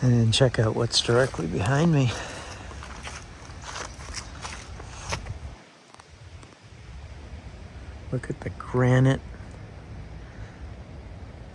And then check out what's directly behind me. Look at the granite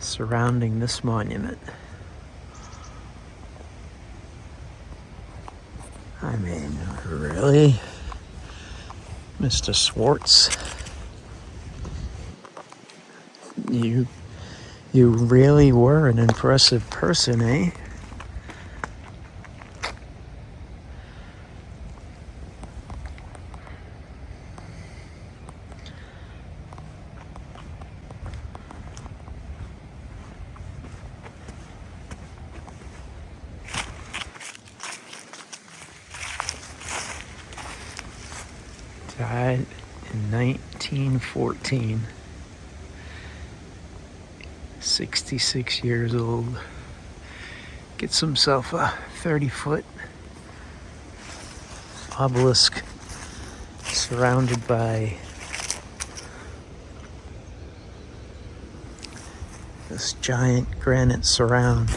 surrounding this monument. I mean, really? Mr. Swartz? You really were an impressive person, eh? Died in 1914. 66 years old. Gets himself a 30-foot obelisk surrounded by this giant granite surround.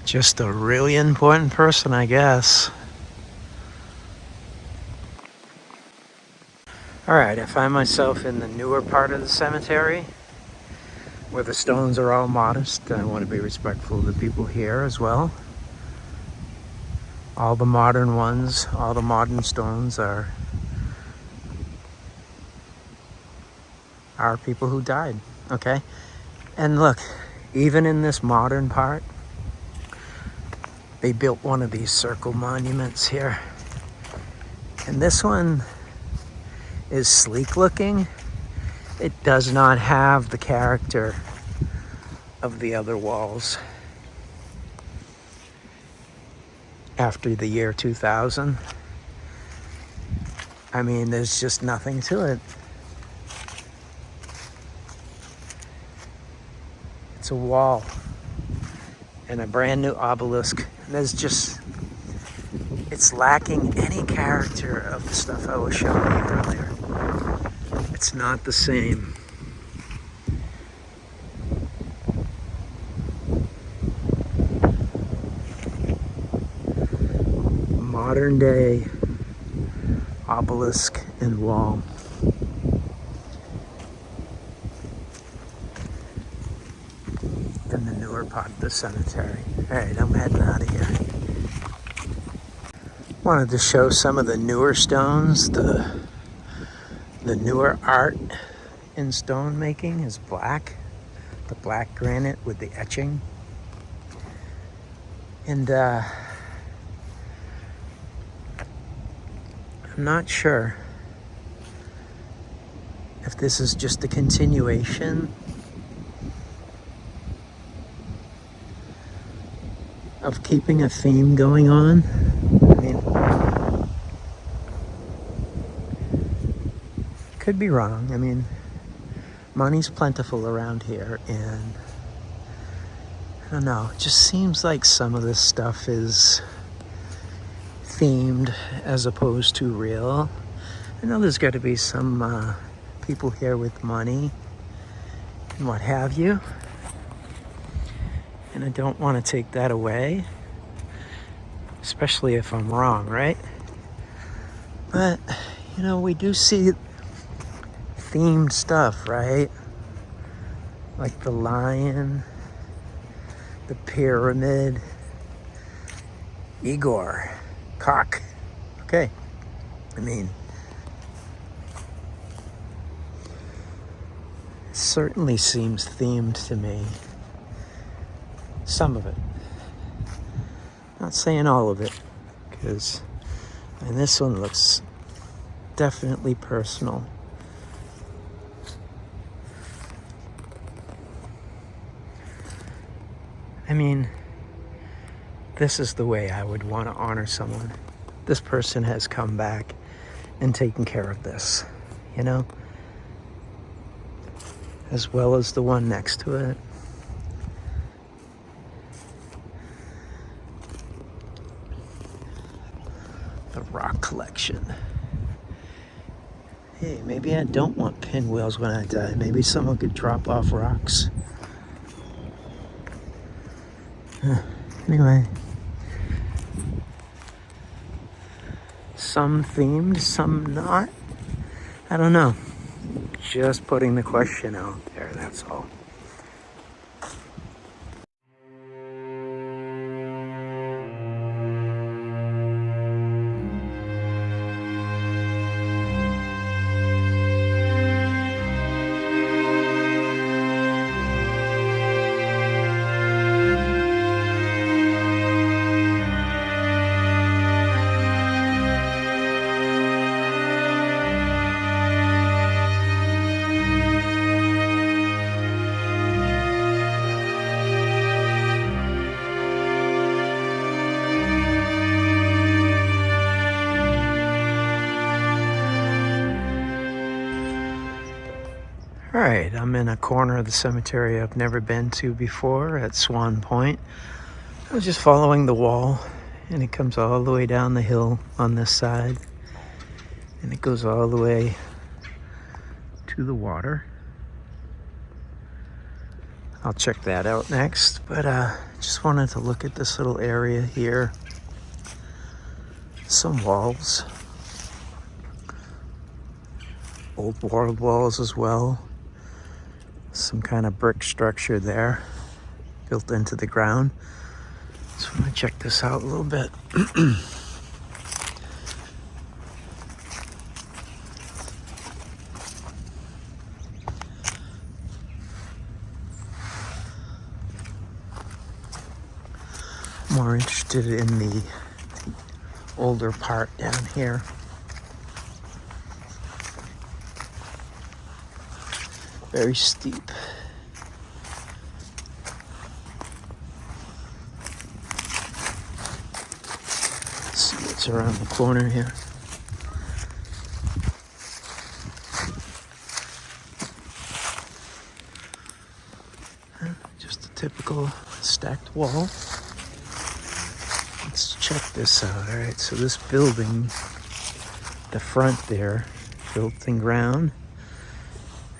Just a really important person, I guess. Alright, I find myself in the newer part of the cemetery where the stones are all modest. I want to be respectful of the people here as well. All the modern ones, all the modern stones are people who died, okay? And look, even in this modern part, they built one of these circle monuments here. And this one is sleek looking. It does not have the character of the other walls. After the year 2000, I mean, there's just nothing to it. It's a wall and a brand new obelisk. There's just, it's lacking any character of the stuff I was showing you earlier. It's not the same. Modern day obelisk and wall. In the newer part of the cemetery. Alright, I'm heading out of here. Wanted to show some of the newer stones. The newer art in stone making is black. The black granite with the etching. And I'm not sure if this is just a continuation of keeping a theme going on. I mean, could be wrong. I mean, money's plentiful around here, and I don't know, it just seems like some of this stuff is themed as opposed to real. I know there's got to be some people here with money and what have you. And I don't want to take that away, especially if I'm wrong, right? But, you know, we do see themed stuff, right? Like the lion, the pyramid, Igor, cock. Okay, I mean, it certainly seems themed to me. Some of it. Not saying all of it, because and this one looks definitely personal. I mean, this is the way I would want to honor someone. This person has come back and taken care of this, you know? as well as the one next to it. The rock collection. Hey, maybe I don't want pinwheels when I die. Maybe someone could drop off rocks. Anyway. Some themed, some not. I don't know. Just putting the question out there, that's all. All right, I'm in a corner of the cemetery I've never been to before at Swan Point. I was just following the wall, and it comes all the way down the hill on this side, and it goes all the way to the water. I'll check that out next, but just wanted to look at this little area here. Some walls, old world walls as well. Some kind of brick structure there built into the ground. So I'm gonna check this out a little bit. More interested in the older part down here. Very steep. Let's see what's around the corner here. Just a typical stacked wall. Let's check this out. All right, so this building, the front there, built in ground.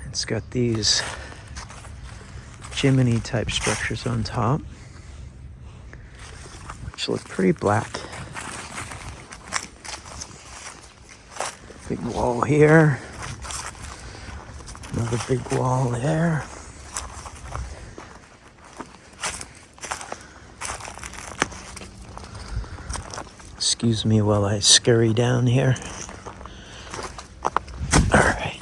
It's got these chimney type structures on top, which look pretty black. Big wall here. Another big wall there. Excuse me while I scurry down here. All right.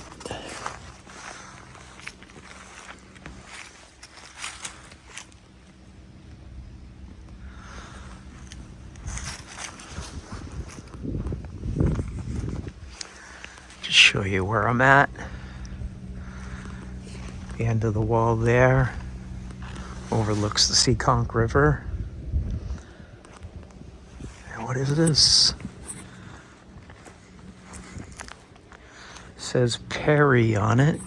Just show you where I'm at. The end of the wall there overlooks the Seekonk River. What is this? It says Perry on it.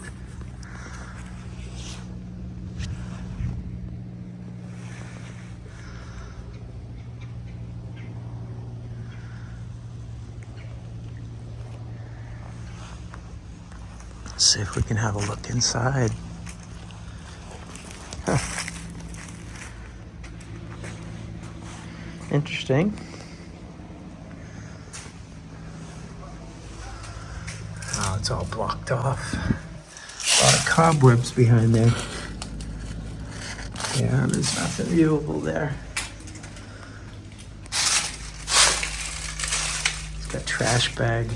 Let's see if we can have a look inside. Huh. Interesting. Oh, it's all blocked off. A lot of cobwebs behind there. Yeah, there's nothing viewable there. It's got a trash bag.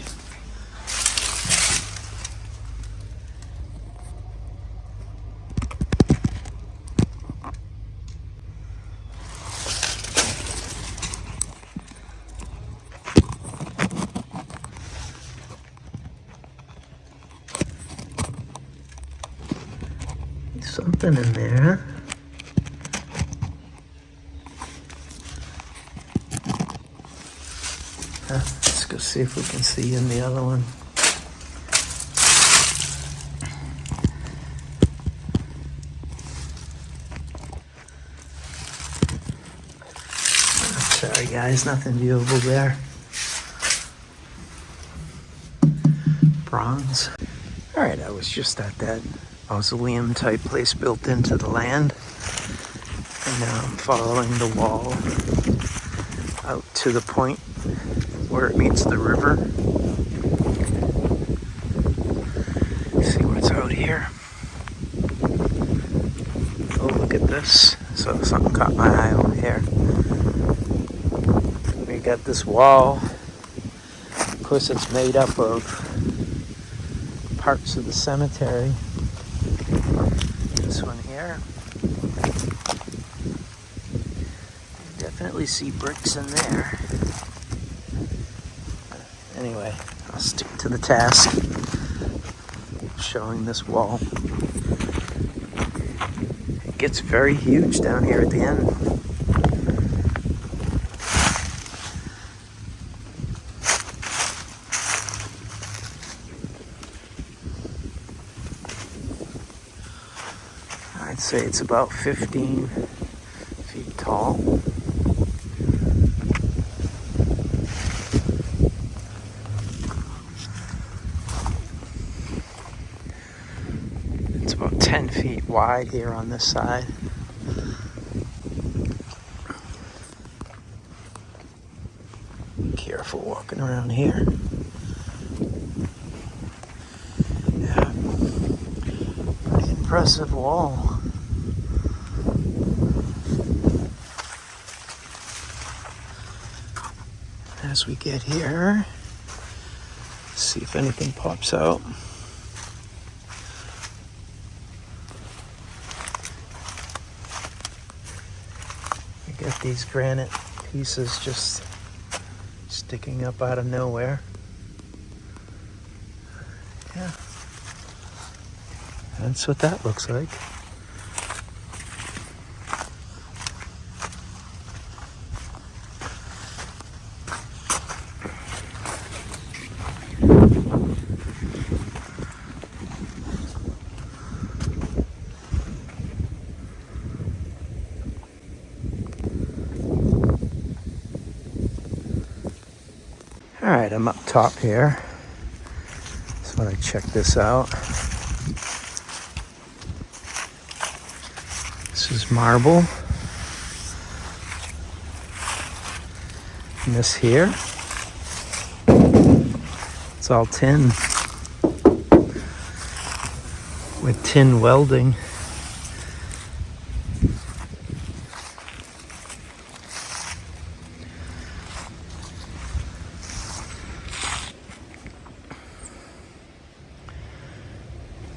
Something in there. Let's go see if we can see in the other one. Sorry guys, nothing viewable there. Bronze. Alright, I was just at that mausoleum type place built into the land. And now I'm following the wall out to the point where it meets the river. See what's out here. Oh, look at this. So something caught my eye over here. We got this wall. Of course, it's made up of parts of the cemetery. This one here. Definitely see bricks in there. Anyway, I'll stick to the task of showing this wall. It gets very huge down here at the end. I'd say it's about 15 feet tall. It's about 10 feet wide here on this side. Careful walking around here. Yeah, pretty impressive wall. As we get here, see if anything pops out. We got these granite pieces just sticking up out of nowhere. Yeah, that's what that looks like. All right, I'm up top here. So when I check this out, this is marble. And this here, it's all tin with tin welding.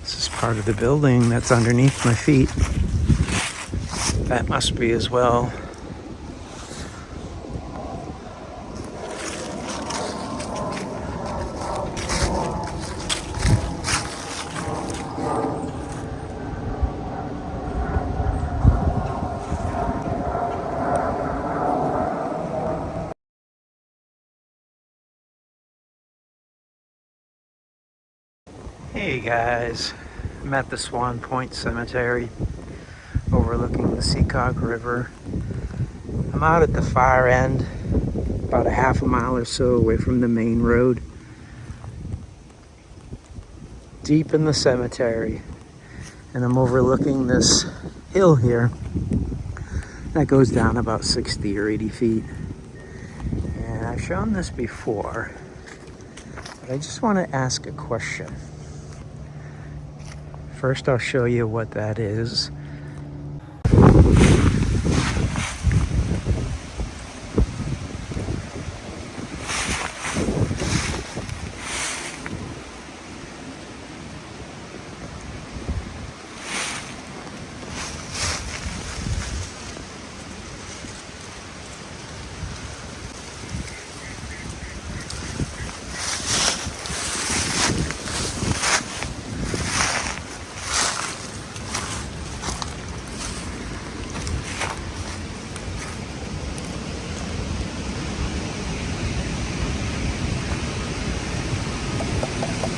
This is part of the building that's underneath my feet. That must be as well. Hey guys, I'm at the Swan Point Cemetery overlooking the Seacog River. I'm out at the far end, about a half a mile or so away from the main road. Deep in the cemetery, and I'm overlooking this hill here that goes down about 60 or 80 feet. And I've shown this before, but I just want to ask a question. First, I'll show you what that is.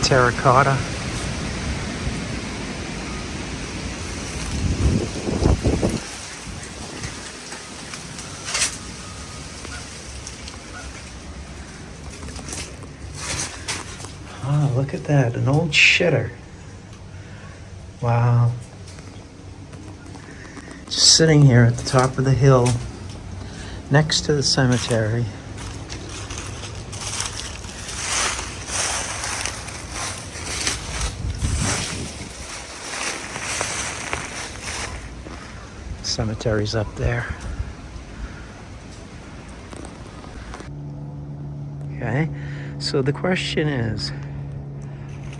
Terracotta. Wow, look at that, an old shitter. Wow. Just sitting here at the top of the hill next to the cemetery. Cemetery's up there. Okay, so the question is,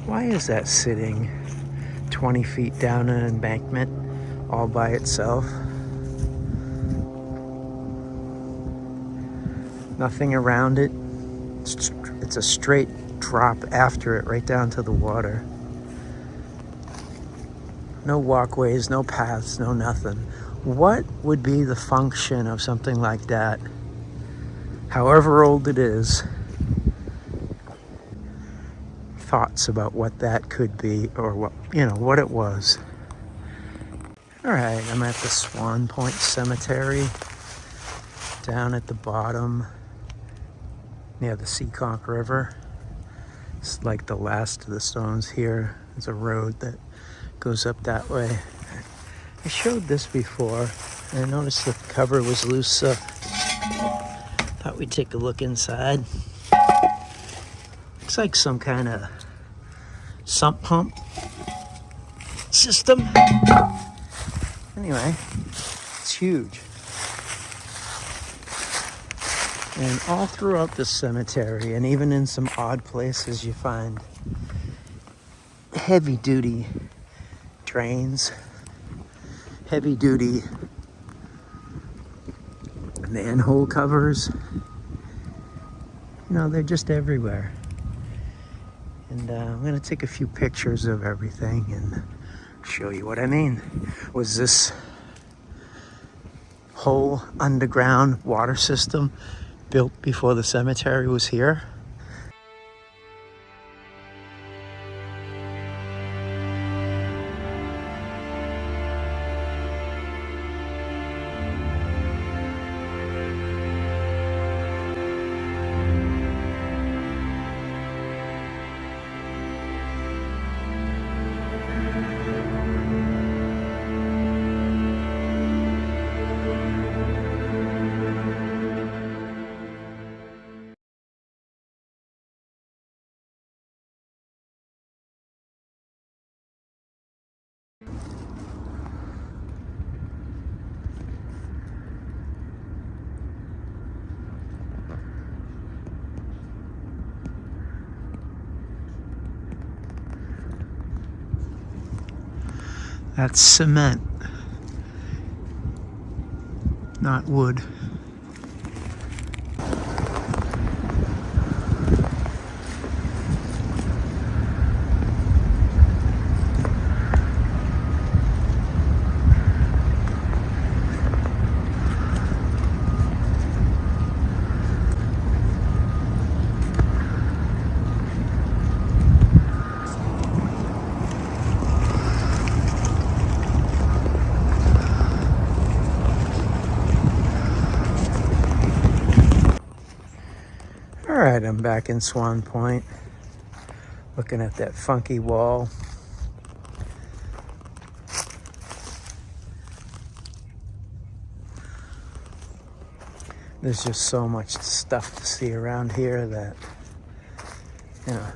why is that sitting 20 feet down an embankment all by itself? Nothing around it. It's a straight drop after it right down to the water. No walkways, no paths, no nothing. What would be the function of something like that? However old it is, thoughts about what that could be, or what, you know, what it was. All right, I'm at the Swan Point Cemetery, down at the bottom near the Seekonk River. It's like the last of the stones here. There's a road that goes up that way. I showed this before. I noticed the cover was loose, so thought we'd take a look inside. Looks like some kind of sump pump system. Anyway, it's huge. And all throughout the cemetery, and even in some odd places, you find heavy-duty drains, heavy-duty manhole covers. You know, they're just everywhere. And I'm going to take a few pictures of everything and show you what I mean. Was this whole underground water system built before the cemetery was here? That's cement, not wood. All right, I'm back in Swan Point, looking at that funky wall. There's just so much stuff to see around here that, you know,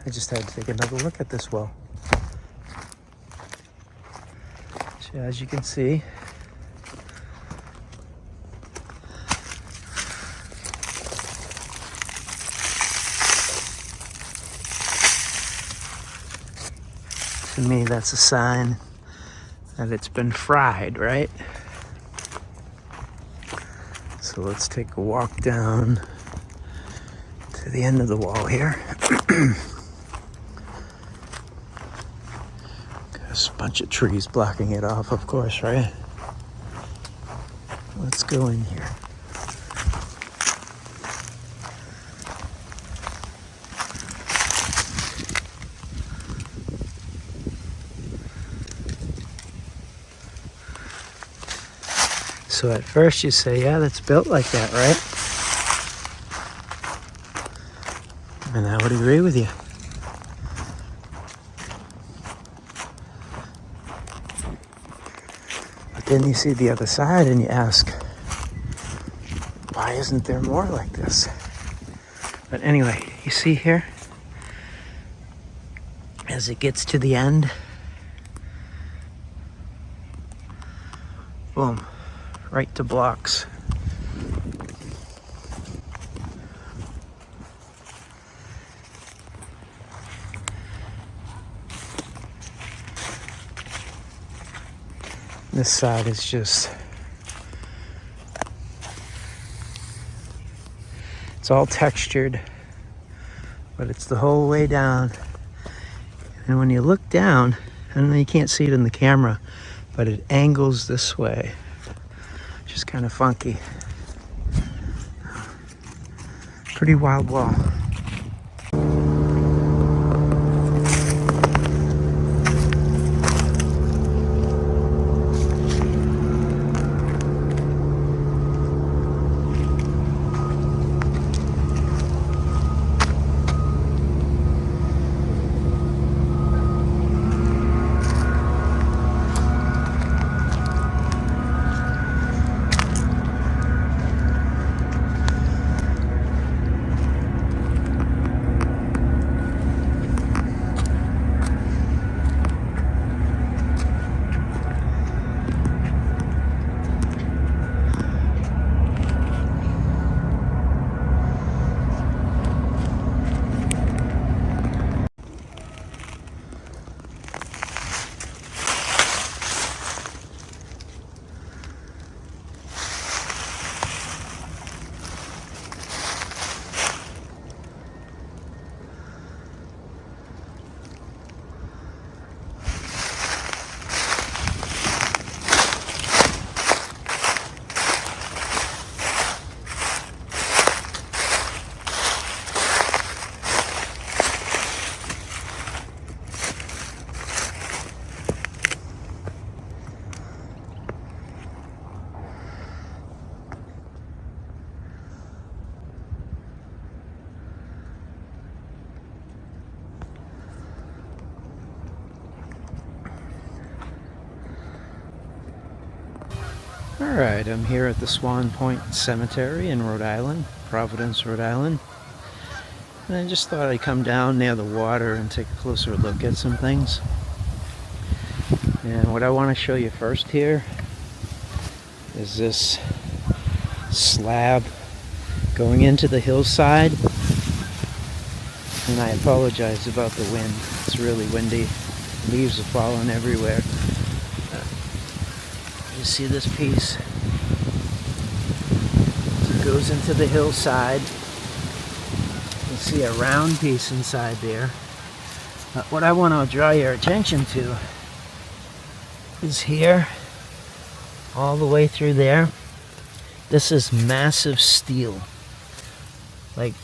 I just had to take another look at this wall. So as you can see, to me, that's a sign that it's been fried, right? So let's take a walk down to the end of the wall here. There's a bunch of trees blocking it off, of course, right? Let's go in here. So at first you say, yeah, that's built like that, right? And I would agree with you. then you see the other side and you ask, why isn't there more like this? But anyway, you see here, as it gets to the end, boom, right to blocks. This side is just, it's all textured, but it's the whole way down. And when you look down, I know you can't see it in the camera, but it angles this way, which is kind of funky. Pretty wild wall. Alright, I'm here at the Swan Point Cemetery in Rhode Island, Providence, Rhode Island. And I just thought I'd come down near the water and take a closer look at some things. And what I want to show you first here is this slab going into the hillside. And I apologize about the wind. It's really windy. Leaves are falling everywhere. You see this piece? It goes into the hillside. You see a round piece inside there. What I want to draw your attention to is here, all the way through there. This is massive steel. Like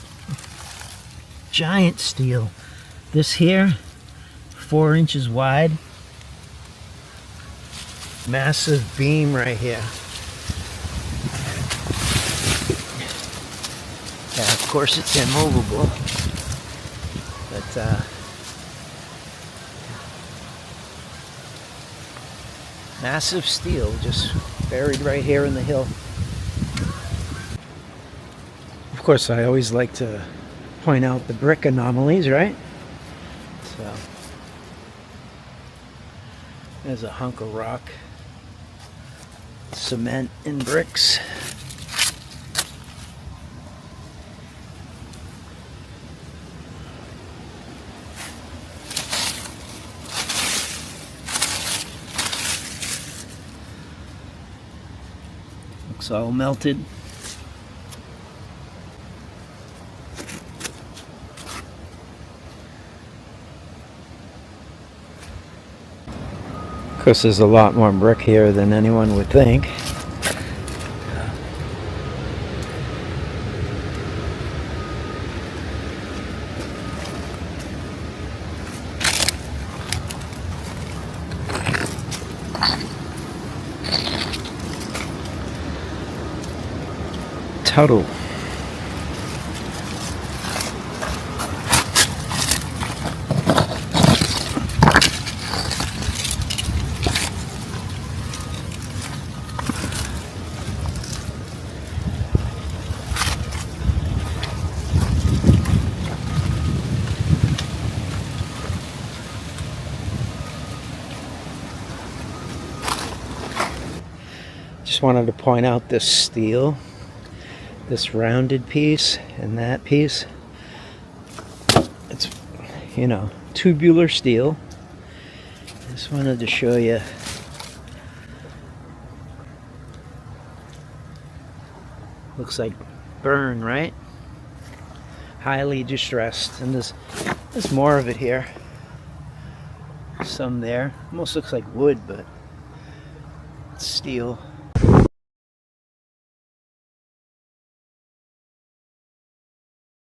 giant steel. This here, 4 inches wide. Massive beam right here. Yeah, of course it's immovable, but massive steel just buried right here in the hill. Of course, I always like to point out the brick anomalies, right? So there's a hunk of rock. Cement and bricks. Looks all melted. Of course, there's a lot more brick here than anyone would think. Tuttle. wanted to point out this steel, this rounded piece and that piece. It's, you know, tubular steel. Just wanted to show you. Looks like burn, right? Highly distressed. And there's more of it here. Some there. Almost looks like wood, but it's steel.